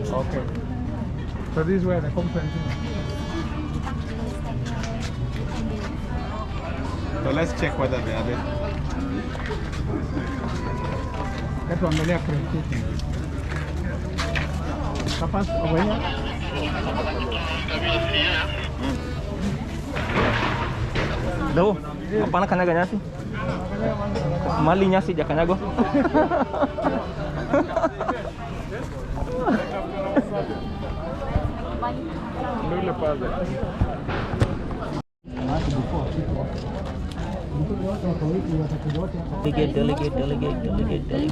Okay. So this is where the conference is. So let's check whether they are there. That one really appreciating. Kapas over here. Daw, apa na kanyaga sih? Malinya sih jakanyago.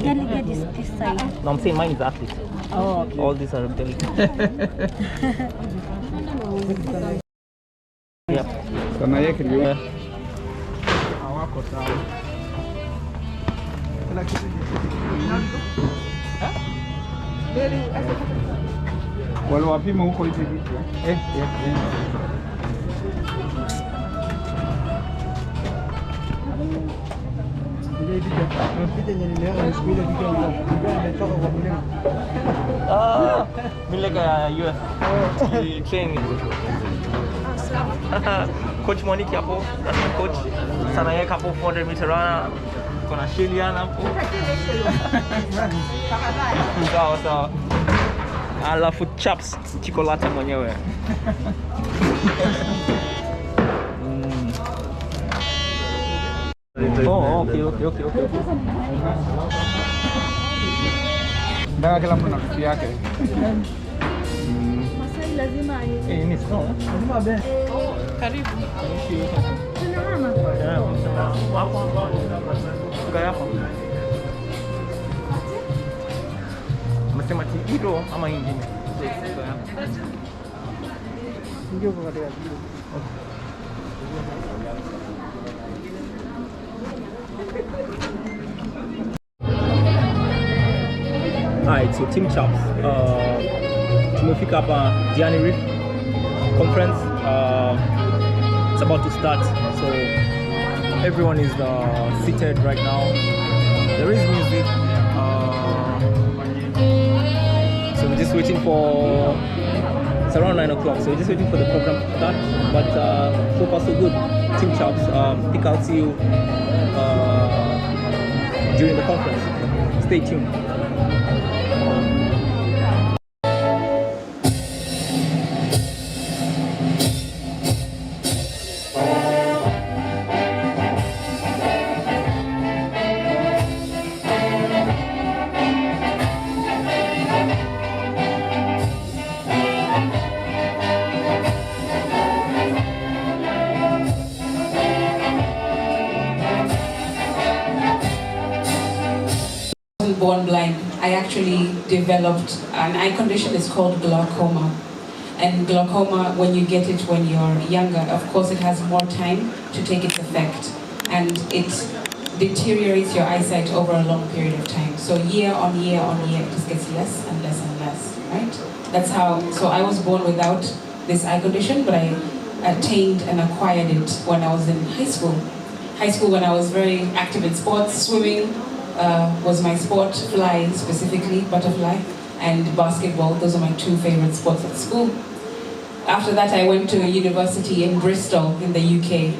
Delegate is this side. No, I'm saying mine is athlete. Oh, okay. All these are delegate. Yep. So now you can do it. Well, wapi mo huko hivi vitu? Milik US. Di training. Coach Monique hapo, that's my coch. Sanaya hapo 400 meter runner. Kuna Shilian hapo. Sawa sawa. Alafu chaps chocolate mwenyewe. Oh, okay. Ndio kila mtu na kitu yake. Masai lazima aje. Ni sawa. Lazima be. Karibu. Tuna mama. Hapo. Kaya hapo. Msema hilo ama ingine. Ndio kwa katika. Alright, so team chops. Tumefika hapa Diani Reef Confrence. It's about to start, so everyone is seated right now. There is music, so we're just waiting for. It's around 9 o'clock, so we're just waiting for the program to start. But so far so good. Team chops. I think I'll see you during the conference. Stay tuned. Born blind. I actually developed an eye condition. It's called glaucoma. And glaucoma, when you get it when you're younger, of course it has more time to take its effect. And it deteriorates your eyesight over a long period of time. So year on year on year, it just gets less and less and less, right? That's how, so I was born without this eye condition, but I attained and acquired it when I was in high school. High school, when I was very active in sports, swimming, was my sport, fly specifically, butterfly, and basketball. Those are my two favorite sports at school. After that, I went to a university in Bristol in the UK,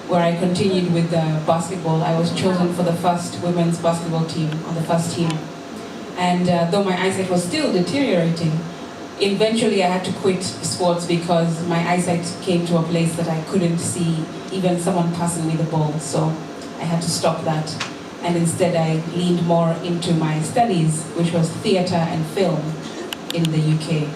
where I continued with basketball. I was chosen for the first women's basketball team, on the first team. And though my eyesight was still deteriorating, eventually I had to quit sports because my eyesight came to a place that I couldn't see even someone passing me the ball. So I had to stop that. And instead I leaned more into my studies, which was theatre and film in the UK.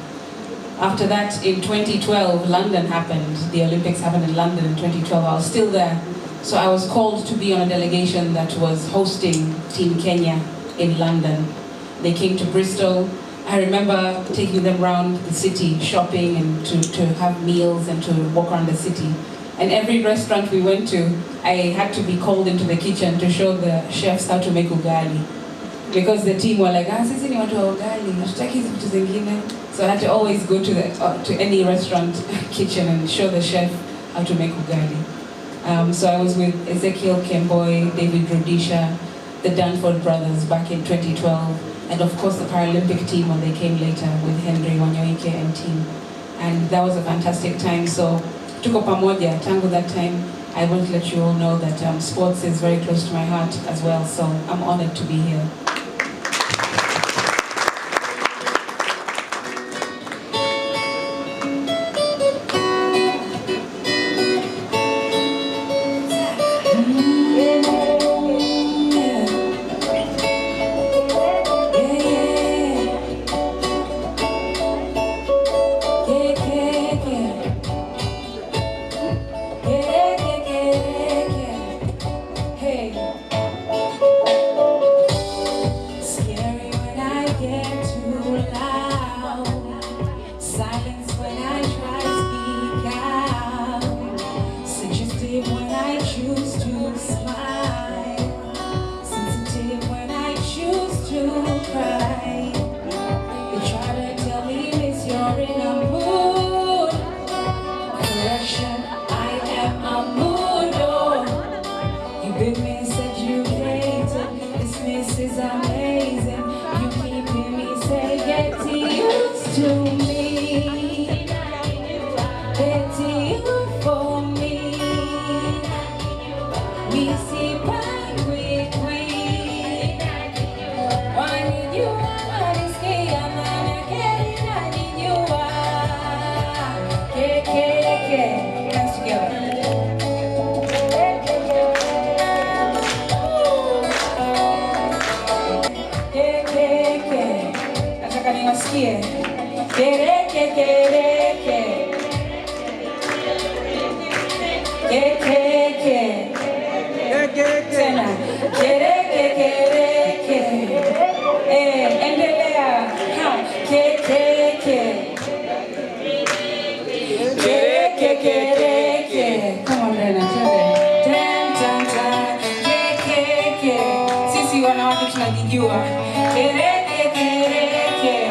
After that, in 2012, London happened. The Olympics happened in London in 2012. I was still there. So I was called to be on a delegation that was hosting Team Kenya in London. They came to Bristol. I remember taking them around the city, shopping and to have meals and to walk around the city. And every restaurant we went to, I had to be called into the kitchen to show the chefs how to make ugali. Because the team were like, sisi ni watu wa ugali, hatutaki hizi vitu zingine. So I had to always go to any restaurant kitchen and show the chef how to make ugali. So I was with Ezekiel Kemboy, David Rudisha, the Danford brothers back in 2012. and of course the Paralympic team when they came later with Henry Wanyoike and team. And that was a fantastic time. So tuko pamoja tangu that time. I want to let you all know that sports is very close to my heart as well. So I'm honored to be here.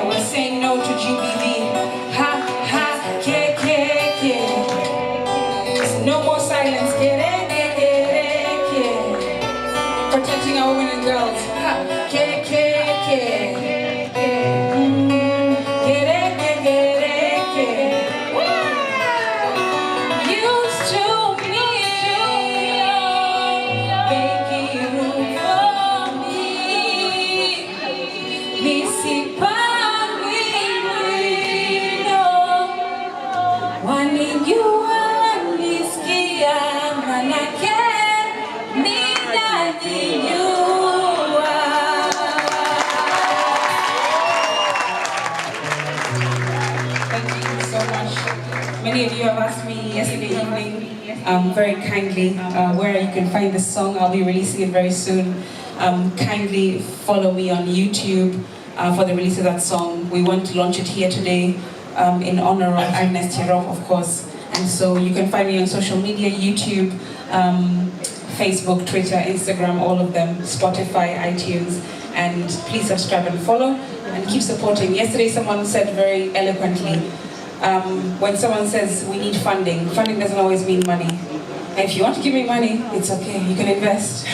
We're saying no to GBV. Ha, ha, ke, ke, ke. No more silence. Protecting our women and girls. Ha, ke, ke, ke. Many of you have asked me yesterday evening, very kindly, where you can find this song. I'll be releasing it very soon. Kindly follow me on YouTube for the release of that song. We want to launch it here today in honor of Agnes Tirop, of course. And so you can find me on social media, YouTube, Facebook, Twitter, Instagram, all of them, Spotify, iTunes. And please subscribe and follow and keep supporting. Yesterday someone said very eloquently, when someone says we need funding, funding doesn't always mean money. And if you want to give me money, it's okay, you can invest.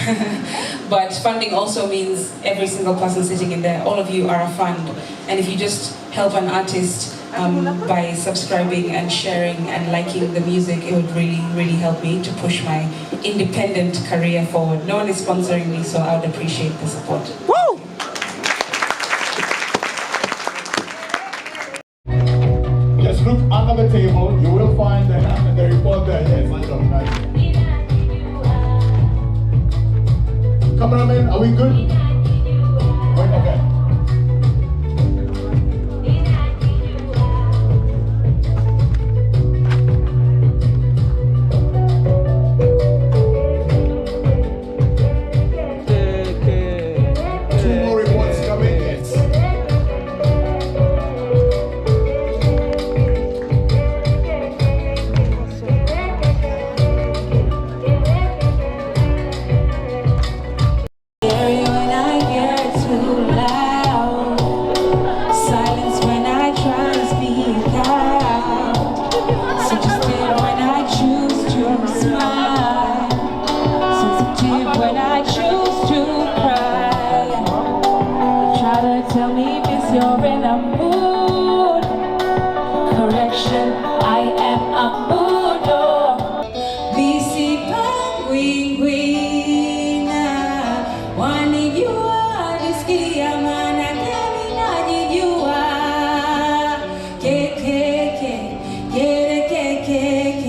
But funding also means every single person sitting in there, all of you are a fund. And if you just help an artist by subscribing and sharing and liking the music, it would really, really help me to push my independent career forward. No one is sponsoring me, so I would appreciate the support. Woo! Just look under the table, you will find the report there. Yes, right. Cameraman, are we good? Wait, okay. When you're in a mood. Correction, I am a mood. BC Penguina, wani jua, nisikia mana kemi najijua. Kekeke, kereke, keke,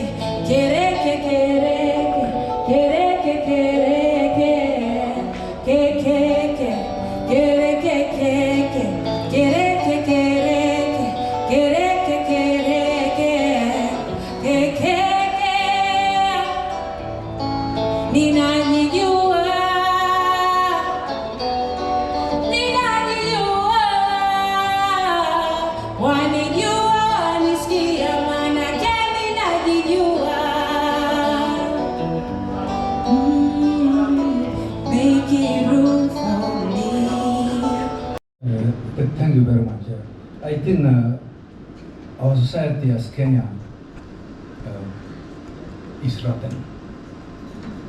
kereke, kereke, kereke, kereke, kekeke, kereke, keke, kereke, kereke, kereke, kereke, kekeke. Ninajijua, ninajijua, wanijua, nisikia manake ninajijua. Making room for me. Thank you very much. I think our society as Kenya is rotten.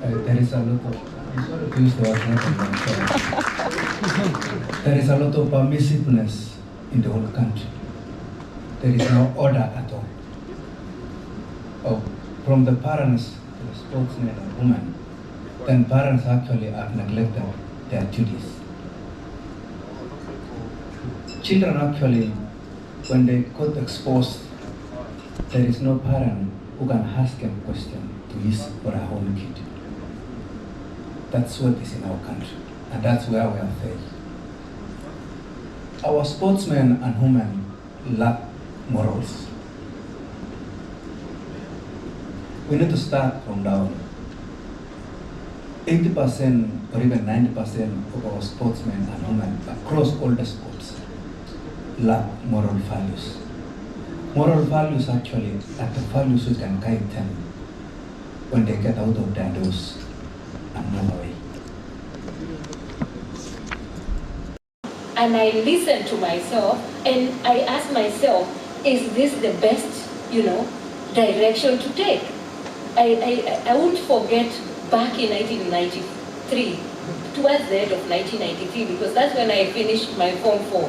There is a lot of, I'm sorry to use the word rotten, but, there is a lot of permissiveness in the whole country. There is no order at all. From the parents to the sportsmen and women, then parents actually have neglected their duties. Children actually, when they got exposed, there is no parent who can ask them a question to his or her own kid. That's what is in our country, and that's where we are failed. Our sportsmen and women lack morals. We need to start from down. 80% or even 90% of our sportsmen and women across all the sports lack moral values. Moral values actually are the values which can guide them when they get out of their doors and move away. And I listen to myself and I ask myself, is this the best, direction to take? I won't forget back in 1993, towards the end of 1993, because that's when I finished my Form 4.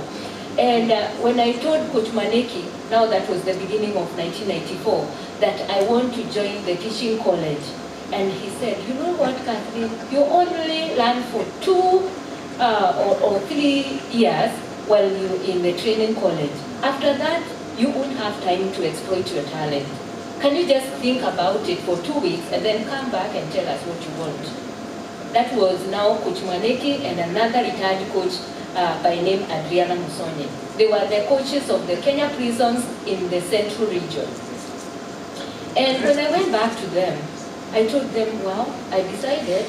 And when I told Coach Maneki, now that was the beginning of 1994, that I want to join the teaching college. And he said, you know what, Kathleen, you only learn for 2 or 3 years while you're in the training college. After that, you won't have time to exploit your talent. Can you just think about it for 2 weeks and then come back and tell us what you want? That was now Coach Maneki and another retired coach by name Adriana Musonye. They were the coaches of the Kenya prisons in the central region. And when I went back to them, I told them, well, I decided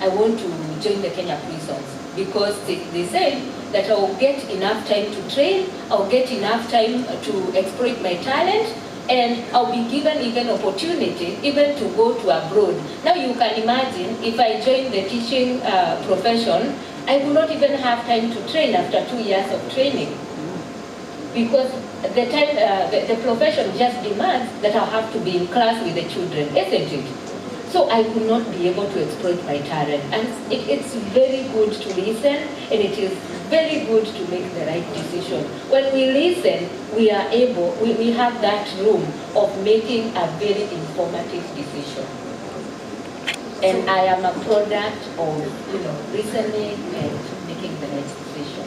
I want to join the Kenya prisons because they said that I will get enough time to train, I'll get enough time to exploit my talent, and I'll be given even opportunity even to go to abroad. Now you can imagine if I join the teaching profession, I will not even have time to train after 2 years of training. Because the time, the profession just demands that I have to be in class with the children, isn't it? So I will not be able to exploit my talent. And it's very good to listen, and it is very good to make the right decision. When we listen, we are able, we have that room of making a very informative decision. And I am a product of, listening and making the right decision.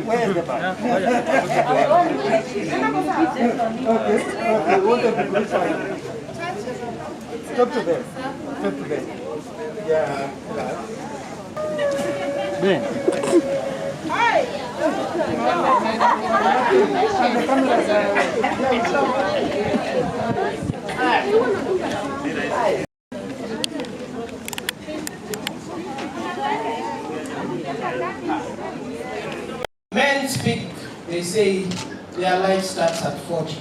Where is the bag? Stop to there. Stop to there. Yeah. Ben. Men speak, they say their life starts at 40.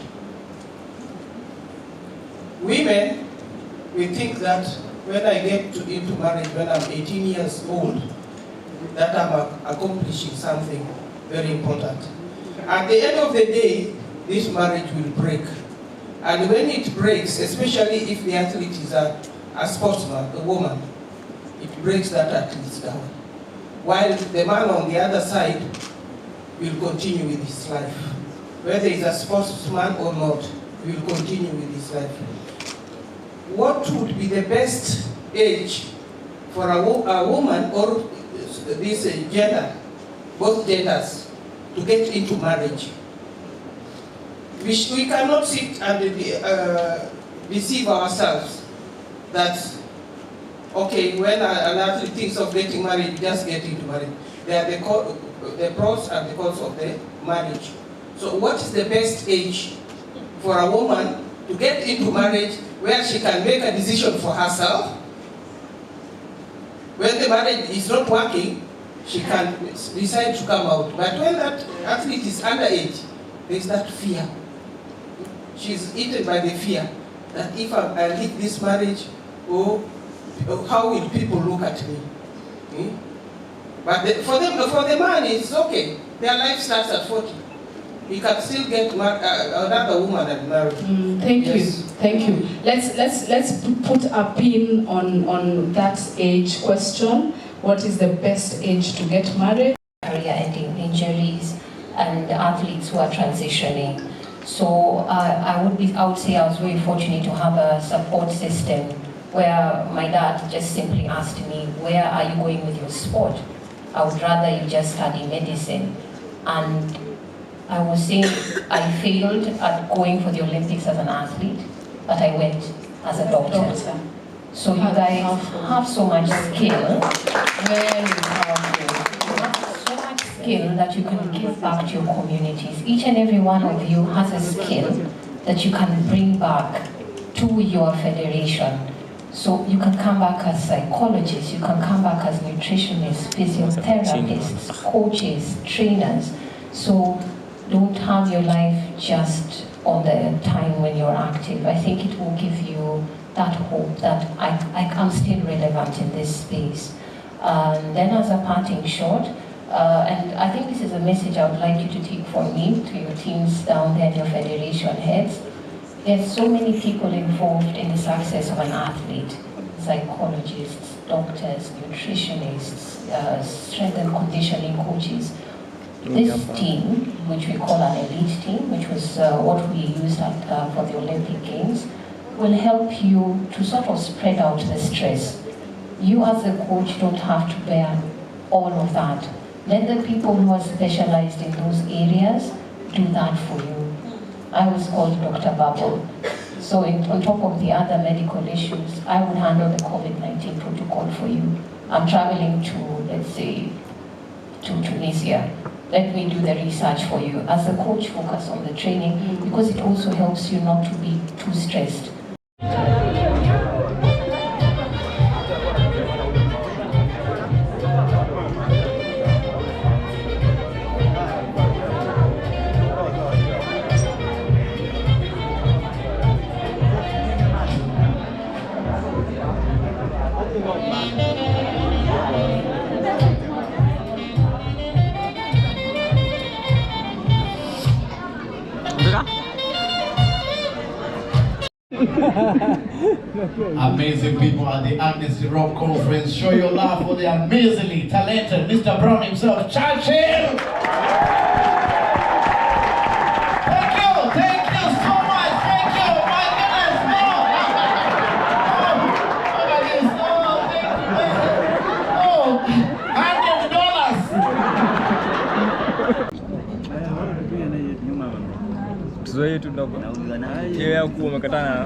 Women, we think that when I get into marriage when I'm 18 years old, that I'm accomplishing something very important. At the end of the day, this marriage will break. And when it breaks, especially if the athlete is a sportsman, a woman, it breaks that athlete's down. While the man on the other side will continue with his life. Whether he's a sportsman or not, he will continue with his life. What would be the best age for a woman or this gender, both genders, to get into marriage? We cannot sit and deceive ourselves that, okay, when an athlete thinks of getting married, just get into marriage. There are the pros and the cons of the marriage. So what is the best age for a woman to get into marriage where she can make a decision for herself? When the marriage is not working, she can decide to come out. But when that athlete is underage, there is that fear. She's eaten by the fear that if I leave this marriage, how will people look at me? But for the man, it's okay. Their life starts at 40. He can still get another woman and marry. Thank you. Let's put a pin on that age question. What is the best age to get married? Career-ending injuries and athletes who are transitioning. So I would say I was very fortunate to have a support system where my dad just simply asked me, where are you going with your sport? I would rather you just study medicine. And I was saying I failed at going for the Olympics as an athlete, but I went as a doctor. So you guys have so much skill, very powerful. You have so much skill that you can give back to your communities. Each and every one of you has a skill that you can bring back to your federation. So you can come back as psychologists, you can come back as nutritionists, physiotherapists, coaches, trainers. So don't have your life just on the time when you're active. I think it will give you that hope that I'm still relevant in this space. Then as a parting shot, and I think this is a message I would like you to take from me to your teams down there and your federation heads. There's so many people involved in the success of an athlete: psychologists, doctors, nutritionists, strength and conditioning coaches. This team, which we call an elite team, which was what we used for the Olympic Games, will help you to sort of spread out the stress. You as a coach don't have to bear all of that. Let the people who are specialized in those areas do that for you. I was called Dr. Bubble. So on top of the other medical issues, I would handle the COVID-19 protocol for you. I'm traveling to, let's say, to Tunisia. Let me do the research for you. As a coach, focus on the training because it also helps you not to be too stressed. Amazing people at the Agnes Tirop Conference. Show your love for the amazingly talented Mr. Brown himself, Churchill! Thank you so much, thank you, my goodness, no! $100. Tuzoe tu ndogo. Yeye yako umekatana.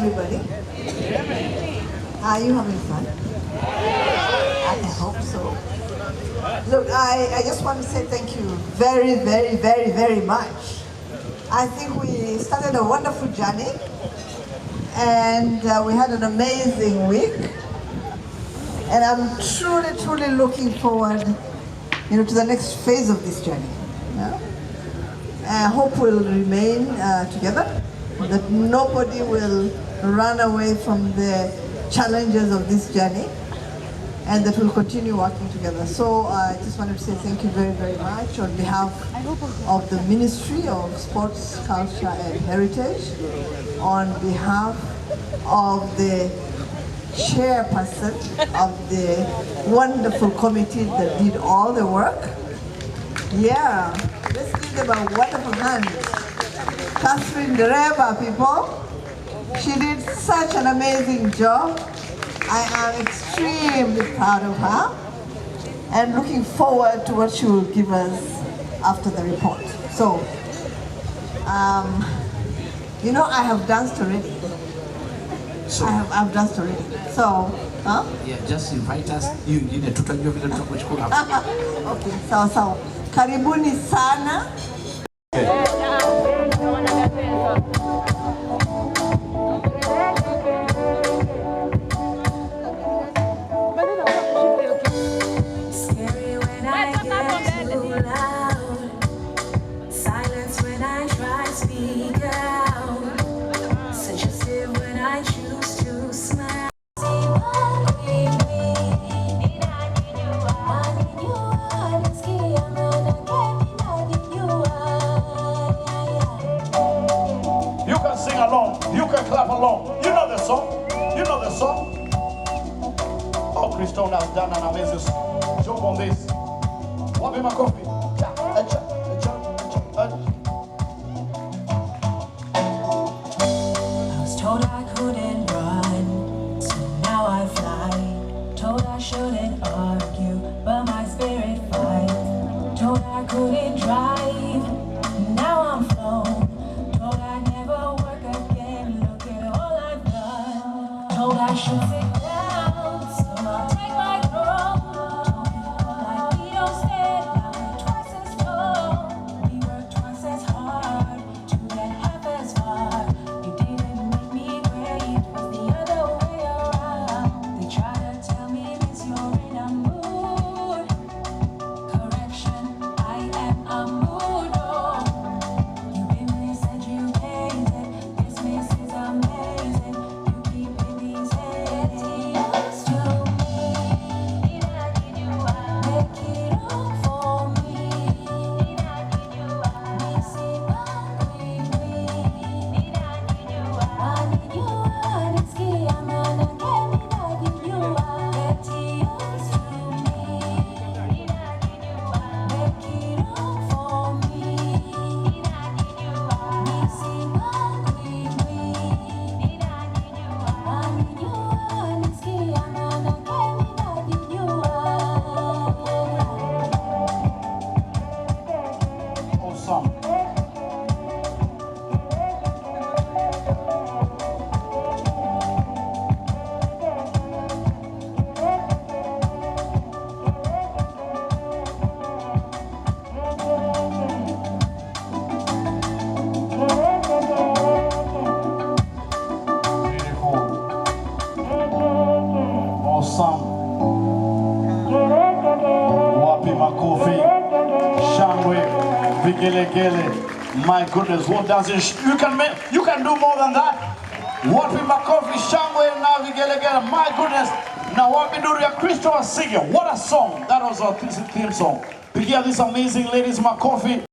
everybody? Are you having fun? I hope so. Look, I just want to say thank you very, very, very, very much. I think we started a wonderful journey, and we had an amazing week. And I'm truly, truly looking forward, to the next phase of this journey. Yeah? I hope we'll remain together, that nobody will run away from the challenges of this journey, and that we'll continue working together. So I just wanted to say thank you very, very much on behalf of the Ministry of Sports, Culture and Heritage, on behalf of the chairperson of the wonderful committee that did all the work. Yeah, let's give them a wonderful hand. Catherine Dereba, people. She did such an amazing job. I am extremely proud of her and looking forward to what she will give us after the report. So, I have danced already. So, I've danced already. So, huh? Yeah, just invite us. You need a tutorial video to which could happen. Okay, sawa. Karibuni sana. Scary when I get too loud. Silence when I try to speak out. Suggestive when I choose to smile. You can sing along. You can clap along. You know the song. You know the song. Oh, Christone has done an amazing job on this. What be my coffee? I was told I couldn't run, so now I fly. Told I shouldn't argue, but my spirit fights. Told I couldn't drive, now I'm flown. Told I'd never work again, look at all I've done. Told I should sit down, so I'll take my throne. Like we don't stand, now we're twice as tall. We work twice as hard to get half as far. You didn't make me great, it was the other way around. They try to tell me this, you're in a mood. Correction, I am a mood. You've been miseducated, this miss is amazing. You keep babies heading used to me. Make it up for me. Missing my queen. I need you, honest key, I'm gonna get me that you get used to me. Make it up for me. Missing my queen. I need you, honest key, I'm gonna get me that you Awesome. Awesome. Wapi makofi. Shangwe. Vigelegele. My goodness, what does it? You can do more than that. Wapi makofi. Shangwe na vigelegele. My goodness. Now wapi duria Kristo asige. What a song. That was our theme song. Pigia these amazing ladies makofi.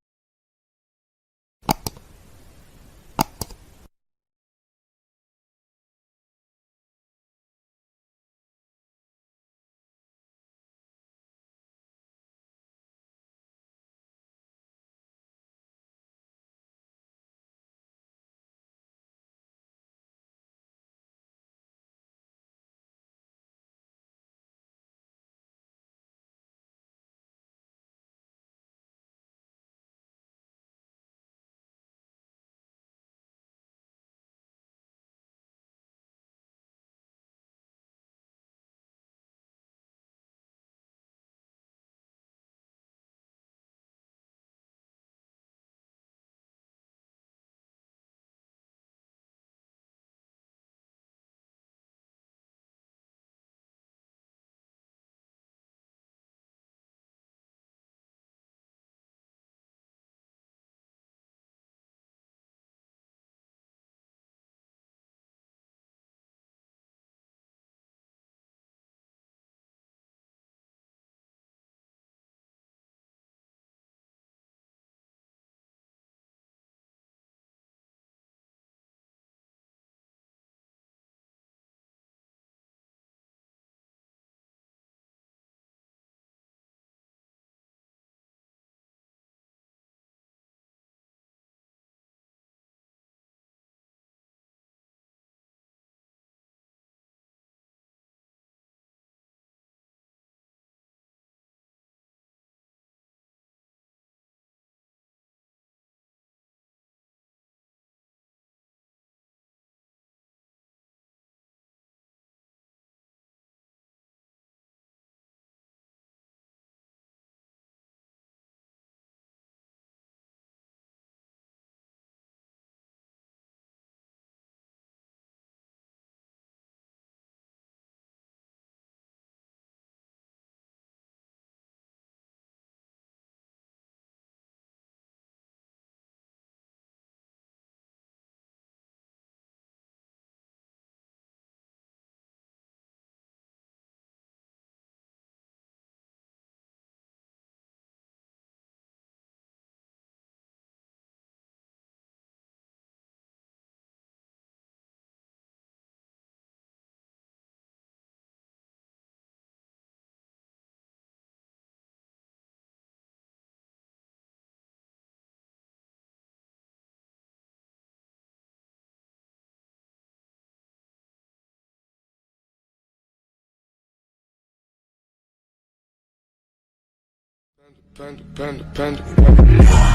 Panda.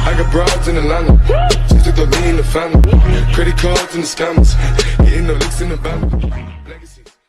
I got broads in Atlanta, just took the lean in the family. Credit cards and the scammers, hitting the licks in the band. Legacies.